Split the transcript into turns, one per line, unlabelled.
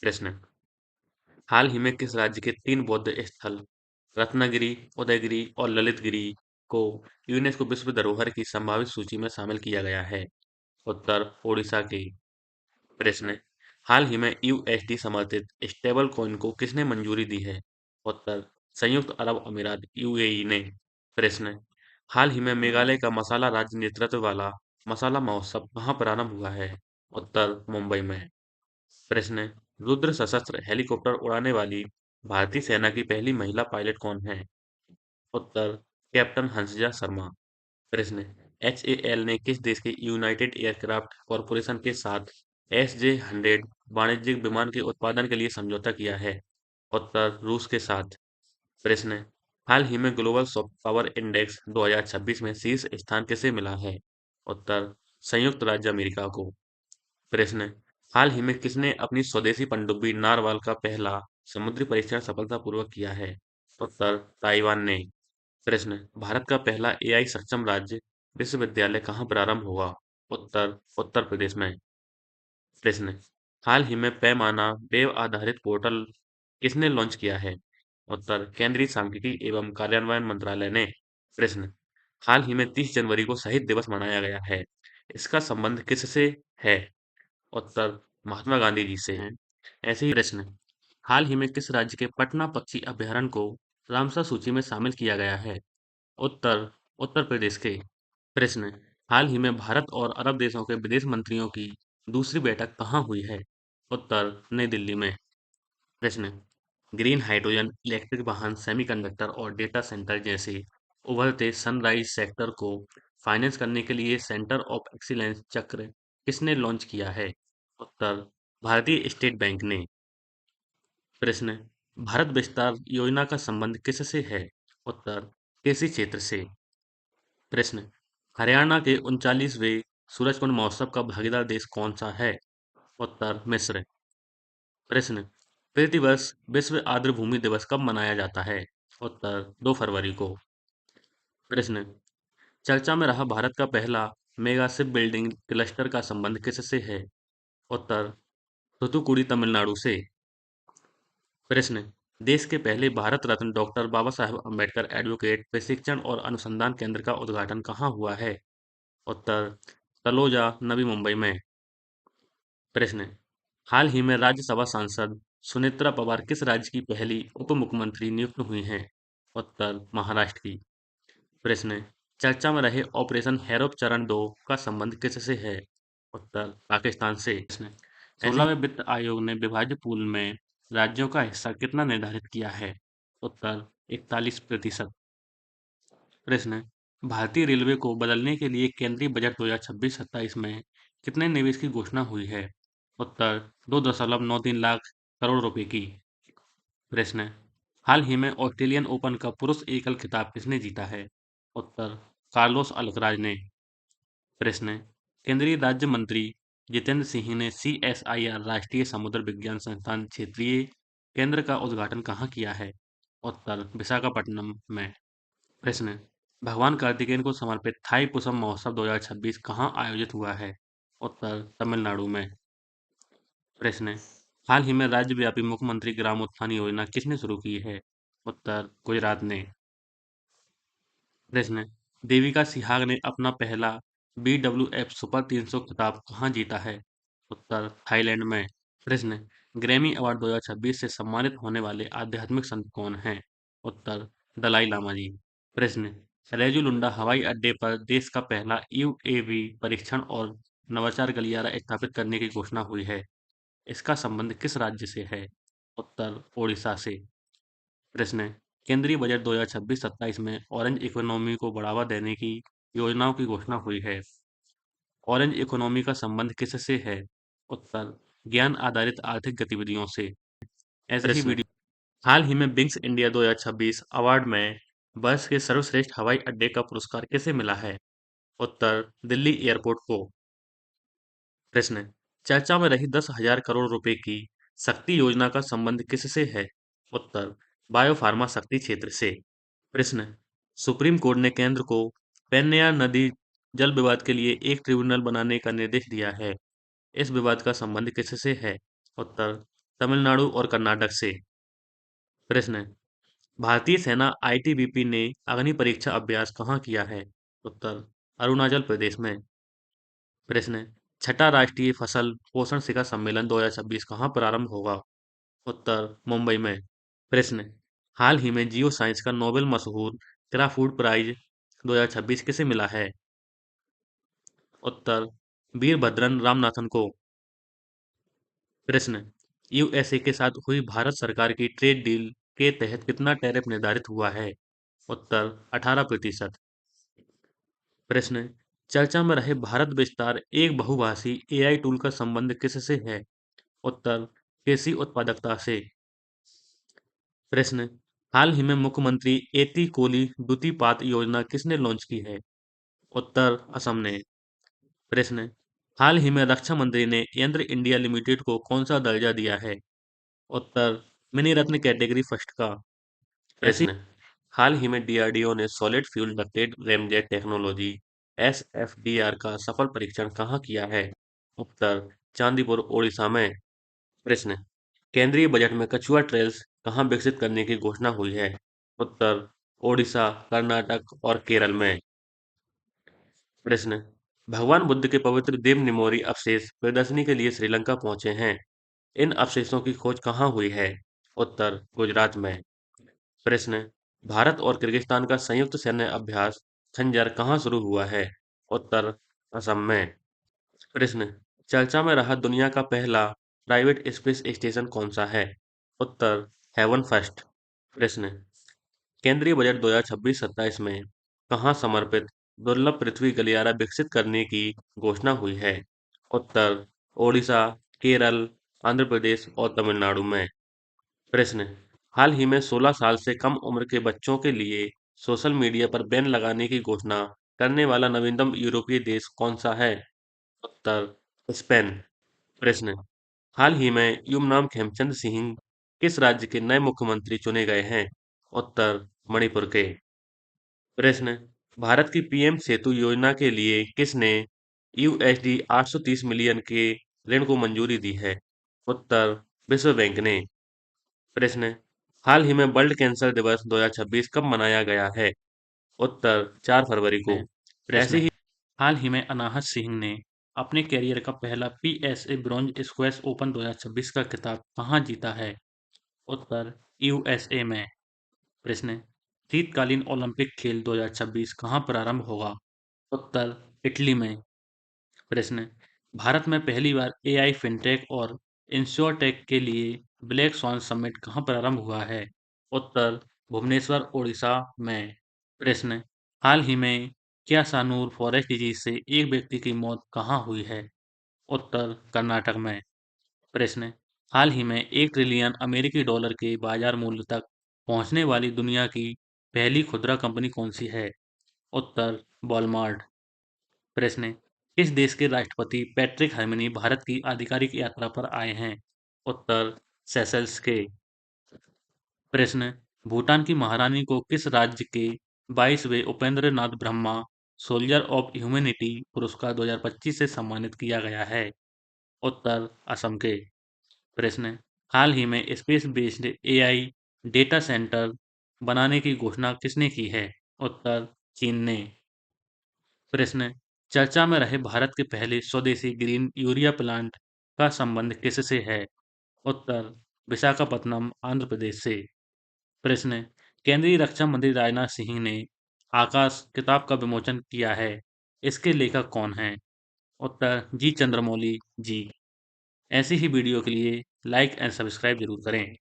प्रश्न। हाल ही में किस राज्य के 3 बौद्ध स्थल रत्नागिरी, उदयगिरी और ललितगिरी को यूनेस्को विश्व धरोहर की संभावित सूची में शामिल किया गया है? उत्तर ओडिशा के। प्रश्न। हाल ही में यूएसडी समर्थित स्टेबल कॉइन को किसने मंजूरी दी है? उत्तर संयुक्त अरब अमीरात यूएई ने। प्रश्न। हाल ही में मेघालय का मसाला राज्य नेतृत्व वाला मसाला महोत्सव कहाँ प्रारंभ हुआ है? उत्तर मुंबई में। प्रश्न। रुद्र सशस्त्र हेलीकॉप्टर उड़ाने वाली भारतीय सेना की पहली महिला पायलट कौन है? उत्तर कैप्टन हंसजा शर्मा। प्रश्न। एचएएल ने किस देश के यूनाइटेड एयरक्राफ्ट कॉरपोरेशन के साथ एसजे-100 वाणिज्यिक विमान के उत्पादन के लिए समझौता किया है? उत्तर रूस के साथ। प्रश्न। हाल ही में ग्लोबल सॉफ्ट पावर इंडेक्स 2026 में शीर्ष स्थान किसे मिला है? उत्तर संयुक्त राज्य अमेरिका को। प्रश्न। हाल ही में किसने अपनी स्वदेशी पनडुब्बी नारवाल का पहला समुद्री परीक्षण सफलतापूर्वक किया है? उत्तर ताइवान ने। प्रश्न। भारत का पहला एआई सक्षम राज्य विश्वविद्यालय कहाँ प्रारंभ हुआ? उत्तर उत्तर प्रदेश में। प्रश्न। हाल ही में पैमाना वेब आधारित पोर्टल किसने लॉन्च किया है? उत्तर केंद्रीय सांख्यिकी एवं कार्यान्वयन मंत्रालय ने। प्रश्न। हाल ही में 30 जनवरी को शहीद दिवस मनाया गया है। इसका संबंध किससे है? उत्तर महात्मा गांधी जी से हैं। ऐसे ही प्रश्न। हाल ही में किस राज्य के पटना पक्षी अभयारण्य को रामसर सूची में शामिल किया गया है? उत्तर उत्तर प्रदेश के। प्रश्न। हाल ही में भारत और अरब देशों के विदेश मंत्रियों की दूसरी बैठक कहाँ हुई है? उत्तर नई दिल्ली में। प्रश्न। ग्रीन हाइड्रोजन, इलेक्ट्रिक वाहन, सेमीकंडक्टर और डेटा सेंटर जैसे उभरते सनराइज सेक्टर को फाइनेंस करने के लिए सेंटर ऑफ एक्सीलेंस चक्र किसने लॉन्च किया है? उत्तर भारतीय स्टेट बैंक ने। प्रश्न। भारत विस्तार योजना का संबंध किससे है? उत्तर कृषि क्षेत्र से। प्रश्न। हरियाणा के 39वें सूरजकुंड महोत्सव का भागीदार देश कौन सा है? उत्तर मिस्र। प्रश्न। प्रतिवर्ष विश्व आर्द्रभूमि दिवस कब मनाया जाता है? उत्तर 2 फरवरी को। प्रश्न। चर्चा में रहा भारत का पहला मेगा शिप बिल्डिंग क्लस्टर का संबंध किससे है? उत्तर थूथुकुडी तमिलनाडु से। प्रश्न। देश के पहले भारत रत्न डॉक्टर बाबा साहेब अम्बेडकर एडवोकेट प्रशिक्षण और अनुसंधान केंद्र का उद्घाटन कहाँ हुआ है? उत्तर तलोजा नवी मुंबई में। प्रश्न। हाल ही में राज्यसभा सांसद सुनेत्रा पवार किस राज्य की पहली उप मुख्यमंत्री नियुक्त हुई हैं? उत्तर महाराष्ट्र की। प्रश्न। चर्चा में रहे ऑपरेशन हैरोप चरण 2 का संबंध किससे है? उत्तर पाकिस्तान से। प्रश्न। 16वें वित्त आयोग ने विभाज्य पूल में राज्यों का हिस्सा कितना निर्धारित किया है? उत्तर 41%। प्रश्न। भारतीय रेलवे को बदलने के लिए केंद्रीय बजट 2026-27 में कितने निवेश की घोषणा हुई है? उत्तर 2.93 लाख करोड़ रुपए की। प्रश्न। हाल ही में ऑस्ट्रेलियन ओपन का पुरुष एकल खिताब किसने जीता है? उत्तर कार्लोस अल्कराज ने। प्रश्न। केंद्रीय राज्य मंत्री जितेंद्र सिंह ने सीएसआईआर राष्ट्रीय समुद्र विज्ञान संस्थान क्षेत्रीय केंद्र का उद्घाटन कहाँ किया है? उत्तर विशाखापट्टनम में। प्रश्न। भगवान कार्तिकेय को समर्पित थाई पुसम महोत्सव 2026 कहाँ आयोजित हुआ है? उत्तर तमिलनाडु में। प्रश्न। हाल ही में राज्यव्यापी मुख्यमंत्री ग्राम उत्थान योजना किसने शुरू की है? उत्तर गुजरात ने। प्रश्न। देविका सिहाग ने अपना पहला बीडब्ल्यूएफ सुपर 300 खिताब कहाँ जीता है? उत्तर थाईलैंड में। प्रश्न। ग्रैमी अवार्ड 2026 से सम्मानित होने वाले आध्यात्मिक संत कौन हैं? उत्तर दलाई लामा जी। प्रश्न। रैजू लुंडा हवाई अड्डे पर देश का पहला यूएवी परीक्षण और नवाचार गलियारा स्थापित करने की घोषणा हुई है। इसका संबंध किस राज्य से है? उत्तर ओडिशा से। प्रश्न। केंद्रीय बजट 2026-27 में ऑरेंज इकोनॉमी को बढ़ावा देने की योजनाओं की घोषणा हुई है। ऑरेंज इकोनॉमी का संबंध किससे है? उत्तर ज्ञान आधारित आर्थिक गतिविधियों से। ऐसे ही वीडियो। हाल ही में विंग्स इंडिया 2026 अवार्ड में वर्ष के सर्वश्रेष्ठ हवाई अड्डे का पुरस्कार किसे मिला है? उत्तर दिल्ली एयरपोर्ट को। प्रश्न। चर्चा में रही 10,000 करोड़ रुपए की शक्ति योजना का संबंध किससे है? उत्तर बायोफार्मा शक्ति क्षेत्र से। प्रश्न। सुप्रीम कोर्ट ने केंद्र को पेन्नयार नदी जल विवाद के लिए एक ट्रिब्यूनल बनाने का निर्देश दिया है। इस विवाद का संबंध किससे है? उत्तर तमिलनाडु और कर्नाटक से। प्रश्न है, भारतीय सेना आईटीबीपी ने अग्नि परीक्षा अभ्यास कहाँ किया है? उत्तर, अरुणाचल प्रदेश में। प्रश्न है, छठा राष्ट्रीय फसल पोषण शिखर सम्मेलन 2026 कहाँ प्रारंभ होगा? उत्तर, मुंबई में। प्रश्न है, हाल ही में जियो साइंस का नोबेल मशहूर क्राफूड प्राइज 2026 किसे मिला है? उत्तर, वीरभद्रन रामनाथन को। प्रश्न, यूएसए के साथ हुई भारत सरकार की ट्रेड डील के तहत कितना टैरिफ निर्धारित हुआ है? उत्तर, 18%। प्रश्न, चर्चा में रहे भारत विस्तार एक बहुभाषी एआई टूल का संबंध किससे है? उत्तर, कृषि उत्पादकता से। प्रश्न, हाल ही में मुख्यमंत्री एती कोली दुतिपात योजना किसने लॉन्च की है? उत्तर, असम ने। प्रश्न, हाल ही में रक्षा मंत्री ने यंत्र इंडिया लिमिटेड को कौन सा दर्जा दिया है? उत्तर, मिनी रत्न कैटेगरी फर्स्ट का। ऐसी प्रश्न, हाल ही में डीआरडीओ ने solid fuel ducted ramjet technology SFDR का सफल परीक्षण कहाँ किया है? उत्तर, चांदीपुर ओडिशा में। प्रश्न, केंद्रीय बजट में कछुआ ट्रेल्स कहाँ विकसित करने की घोषणा हुई है? उत्तर, ओडिशा, कर्नाटक और केरल में। प्रश्न, भगवान बुद्ध के पवित्र देवनिमोरी अवशेष प्रदर्शनी के लिए श्रीलंका पहुंचे हैं। इन अवशेषों की खोज कहाँ हुई है? उत्तर, गुजरात में। प्रश्न, भारत और किर्गिस्तान का संयुक्त सैन्य अभ्यास खंजर कहाँ शुरू हुआ है? उत्तर, असम में। प्रश्न, चर्चा में रहा दुनिया का पहला प्राइवेट स्पेस स्टेशन कौन सा है? उत्तर, हेवन फर्स्ट। प्रश्न, केंद्रीय बजट 2026-27 में कहाँ समर्पित दुर्लभ पृथ्वी गलियारा विकसित करने की घोषणा हुई है? उत्तर, ओडिशा, केरल, आंध्र प्रदेश और तमिलनाडु में। प्रश्न, हाल ही में 16 साल से कम उम्र के बच्चों के लिए सोशल मीडिया पर बैन लगाने की घोषणा करने वाला नवीनतम यूरोपीय देश कौन सा है? उत्तर, स्पेन। प्रश्न, हाल ही में युमनाम खेमचंद सिंह किस राज्य के नए मुख्यमंत्री चुने गए हैं? उत्तर, मणिपुर के। प्रश्न, भारत की पीएम सेतु योजना के लिए किसने यूएसडी 830 मिलियन के ऋण को मंजूरी दी है? उत्तर, विश्व बैंक ने। प्रश्न, हाल ही में वर्ल्ड कैंसर दिवस 2026 कब मनाया गया है? उत्तर, 4 फरवरी को। ऐसे
प्रश्न
ही
है, हाल ही में अनाहत सिंह ने अपने कैरियर का पहला पीएसए ब्रॉन्ज स्क्वैश ओपन 2026 का खिताब कहाँ जीता है? उत्तर, यूएसए में। प्रश्न, शीतकालीन ओलंपिक खेल 2026 कहाँ प्रारंभ होगा? उत्तर, इटली में। प्रश्न, भारत में पहली बार एआई फिनटेक और इंश्योरटेक के लिए ब्लैक स्वान समिट कहाँ प्रारंभ हुआ है? उत्तर, भुवनेश्वर ओडिशा में। प्रश्न, हाल ही में क्या सानूर फॉरेस्ट डिजीज से एक व्यक्ति की मौत कहाँ हुई है? उत्तर, कर्नाटक में। प्रश्न, हाल ही में 1 ट्रिलियन अमेरिकी डॉलर के बाजार मूल्य तक पहुंचने वाली दुनिया की पहली खुदरा कंपनी कौन सी है? उत्तर, वॉलमार्ट। प्रश्न, किस देश के राष्ट्रपति पैट्रिक हरमिनी भारत की आधिकारिक यात्रा पर आए हैं? उत्तर, सेशल्स के। प्रश्न, भूटान की महारानी को किस राज्य के 22वें Upendra Nath Brahma soldier of humanity पुरस्कार 2025 से सम्मानित किया गया है? उत्तर, असम के। प्रश्न, हाल ही में space based AI data centre बनाने की घोषणा किसने की है? उत्तर, चीन ने। प्रश्न, चर्चा में रहे भारत के पहले स्वदेशी ग्रीन यूरिया प्लांट का संबंध किससे है? उत्तर, विशाखापत्तनम आंध्र प्रदेश से। प्रश्न, केंद्रीय रक्षा मंत्री राजनाथ सिंह ने आकाश किताब का विमोचन किया है। इसके लेखक कौन हैं? उत्तर, जी चंद्रमौली जी। ऐसी ही वीडियो के लिए लाइक एंड सब्सक्राइब जरूर करें।